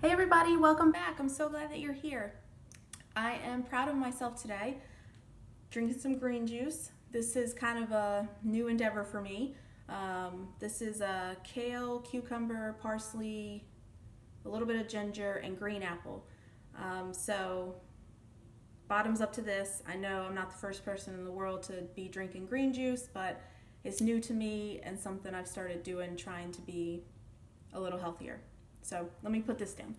Hey everybody, welcome back. I'm so glad that you're here. I am proud of myself today, drinking some green juice. This is kind of a new endeavor for me. This is a kale, cucumber, parsley, a little bit of ginger, and green apple. So, bottoms up to this. I know I'm not the first person in the world to be drinking green juice, but it's new to me and something I've started doing, trying to be a little healthier. So let me put this down.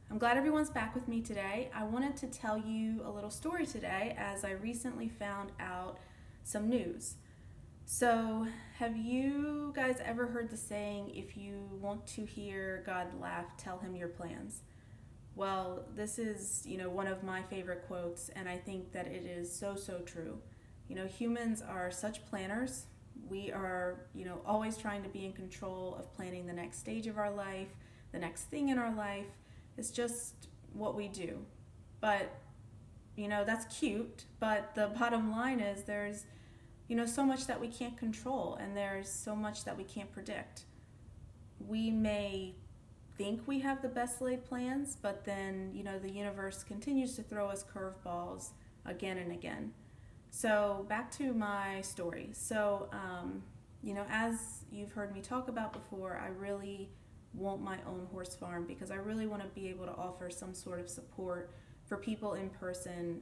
I'm glad everyone's back with me today. I wanted to tell you a little story today as I recently found out some news. So, have you guys ever heard the saying, if you want to hear God laugh, tell him your plans? Well, this is, one of my favorite quotes, and I think that it is so true. Humans are such planners. We are, always trying to be in control of planning the next stage of our life, the next thing in our life. It's just what we do. But, that's cute, but the bottom line is there's, so much that we can't control, and there's so much that we can't predict. We may think we have the best laid plans, but then, the universe continues to throw us curveballs again and again. So, back to my story. So, as you've heard me talk about before, I really want my own horse farm because I really want to be able to offer some sort of support for people in person,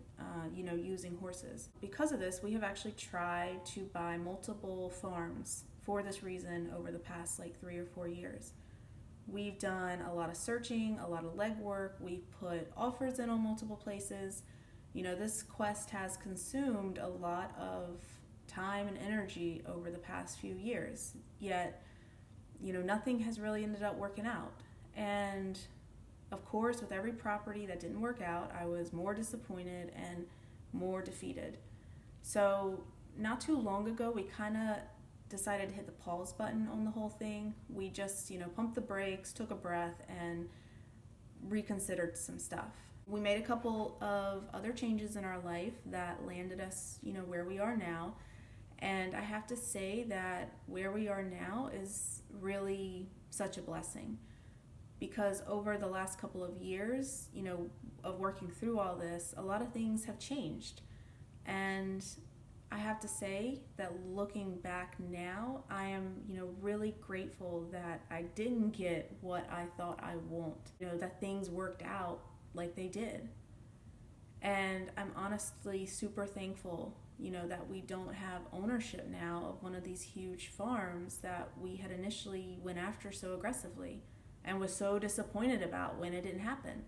using horses. Because of this, we have actually tried to buy multiple farms for this reason over the past 3 or 4 years. We've done a lot of searching, a lot of legwork. We've put offers in on multiple places. This quest has consumed a lot of time and energy over the past few years, yet, nothing has really ended up working out. And of course, with every property that didn't work out, I was more disappointed and more defeated. So, not too long ago, we kind of decided to hit the pause button on the whole thing. We just, pumped the brakes, took a breath, and reconsidered some stuff. We made a couple of other changes in our life that landed us, where we are now. And I have to say that where we are now is really such a blessing because over the last couple of years, of working through all this, a lot of things have changed. And I have to say that looking back now, I am, really grateful that I didn't get what I thought I want, that things worked out like they did. And I'm honestly super thankful, that we don't have ownership now of one of these huge farms that we had initially went after so aggressively and was so disappointed about when it didn't happen.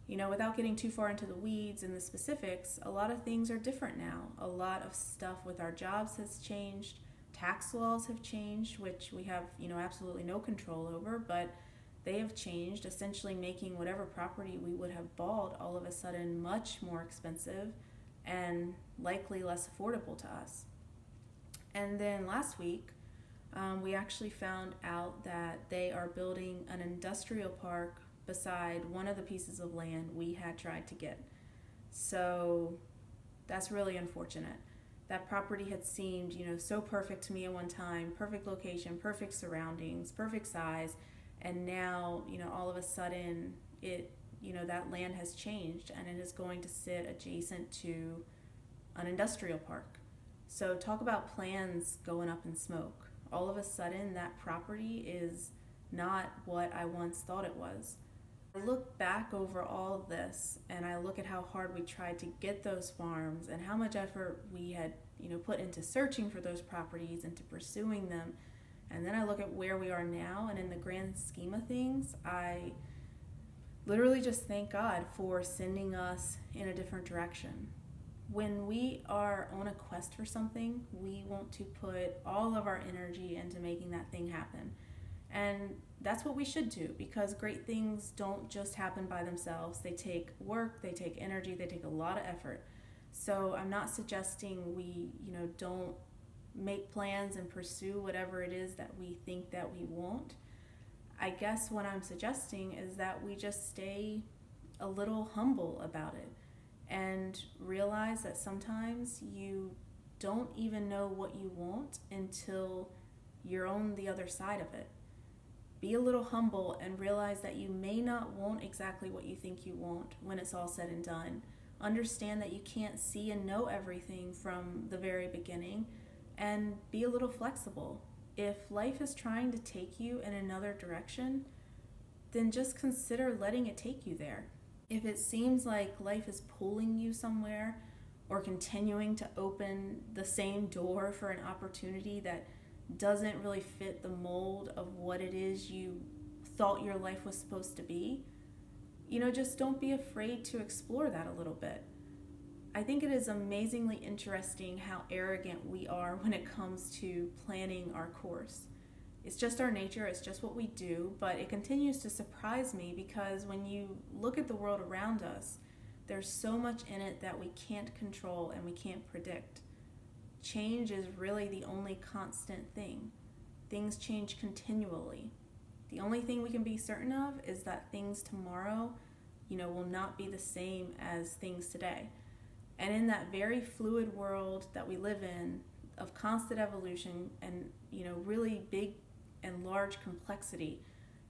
Without getting too far into the weeds and the specifics, a lot of things are different now. A lot of stuff with our jobs has changed. Tax laws have changed, which we have, absolutely no control over, but they have changed, essentially making whatever property we would have bought all of a sudden much more expensive and likely less affordable to us. And then last week, we actually found out that they are building an industrial park beside one of the pieces of land we had tried to get. So that's really unfortunate. That property had seemed, so perfect to me at one time, perfect location, perfect surroundings, perfect size, and now, all of a sudden that land has changed and it is going to sit adjacent to an industrial park. So talk about plans going up in smoke. All of a sudden that property is not what I once thought it was. I look back over all of this and I look at how hard we tried to get those farms and how much effort we had, put into searching for those properties and to pursuing them. And then I look at where we are now, and in the grand scheme of things, I literally just thank God for sending us in a different direction. When we are on a quest for something, we want to put all of our energy into making that thing happen. And that's what we should do because great things don't just happen by themselves. They take work, they take energy, they take a lot of effort. So I'm not suggesting we, don't make plans and pursue whatever it is that we think that we want. I guess what I'm suggesting is that we just stay a little humble about it and realize that sometimes you don't even know what you want until you're on the other side of it. be a little humble and realize that you may not want exactly what you think you want when it's all said and done. Understand that you can't see and know everything from the very beginning, and be a little flexible. If life is trying to take you in another direction, then just consider letting it take you there. If it seems like life is pulling you somewhere or continuing to open the same door for an opportunity that doesn't really fit the mold of what it is you thought your life was supposed to be, just don't be afraid to explore that a little bit. I think it is amazingly interesting how arrogant we are when it comes to planning our course. It's just our nature, it's just what we do, but it continues to surprise me because when you look at the world around us, there's so much in it that we can't control and we can't predict. Change is really the only constant thing. Things change continually. The only thing we can be certain of is that things tomorrow, will not be the same as things today. And in that very fluid world that we live in, of constant evolution and, really big and large complexity,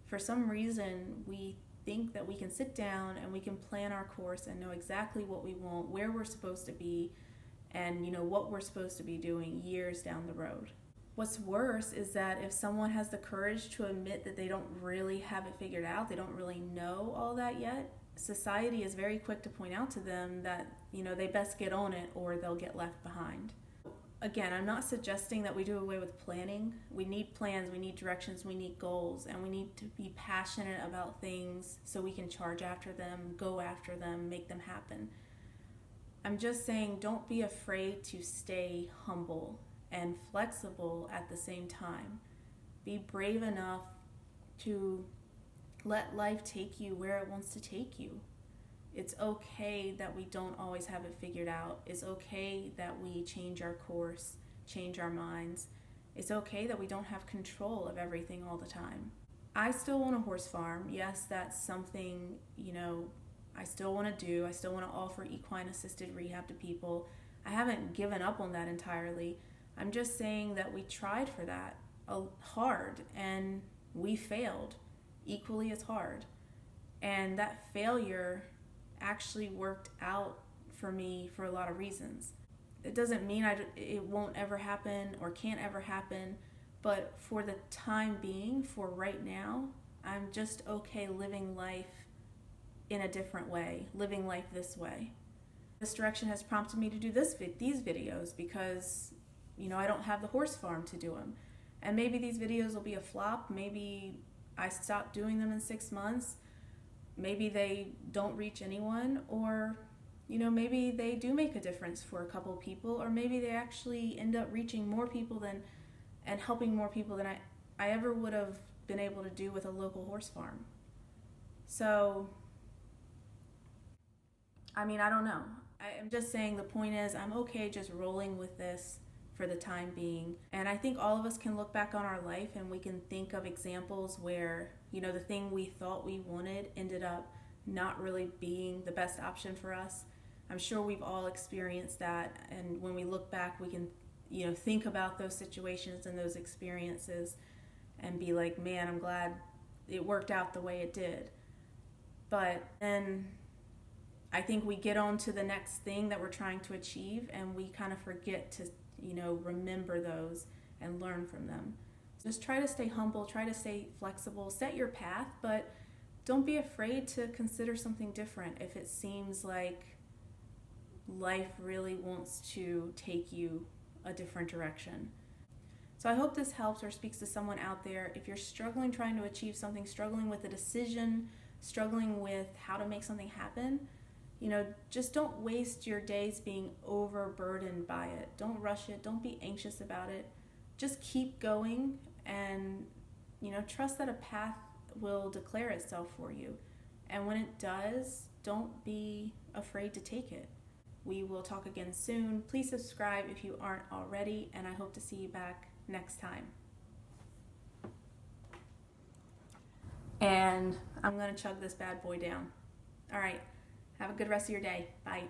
for some reason we think that we can sit down and we can plan our course and know exactly what we want, where we're supposed to be, and what we're supposed to be doing years down the road. What's worse is that if someone has the courage to admit that they don't really have it figured out, they don't really know all that yet, society is very quick to point out to them that they best get on it or they'll get left behind. Again, I'm not suggesting that we do away with planning. We need plans, we need directions, we need goals, and we need to be passionate about things so we can charge after them, go after them, make them happen. I'm just saying, don't be afraid to stay humble and flexible at the same time. Be brave enough to let life take you where it wants to take you. It's okay that we don't always have it figured out. It's okay that we change our course, change our minds. It's okay that we don't have control of everything all the time. I still want a horse farm. Yes, that's something, I still want to do. I still want to offer equine assisted rehab to people. I haven't given up on that entirely. I'm just saying that we tried for that hard and we failed equally as hard. And that failure actually worked out for me for a lot of reasons. It doesn't mean it won't ever happen or can't ever happen, but for the time being, for right now, I'm just okay living life in a different way, living life this way. This direction has prompted me to do these videos because, I don't have the horse farm to do them. And maybe these videos will be a flop. Maybe I stop doing them in 6 months. Maybe they don't reach anyone, or, maybe they do make a difference for a couple people, or maybe they actually end up reaching more people and helping more people than I ever would have been able to do with a local horse farm. So, I don't know. I'm just saying the point is I'm okay just rolling with this for the time being. And I think all of us can look back on our life and we can think of examples where, the thing we thought we wanted ended up not really being the best option for us. I'm sure we've all experienced that. And when we look back, we can, think about those situations and those experiences and be like, man, I'm glad it worked out the way it did. But then I think we get on to the next thing that we're trying to achieve and we kind of forget to, remember those and learn from them. Just try to stay humble, try to stay flexible, set your path, but don't be afraid to consider something different if it seems like life really wants to take you a different direction. So I hope this helps or speaks to someone out there. If you're struggling trying to achieve something, struggling with a decision, struggling with how to make something happen, just don't waste your days being overburdened by it. Don't rush it. Don't be anxious about it. Just keep going and, trust that a path will declare itself for you. And when it does, don't be afraid to take it. We will talk again soon. Please subscribe if you aren't already, and I hope to see you back next time. And I'm going to chug this bad boy down. All right. Have a good rest of your day. Bye.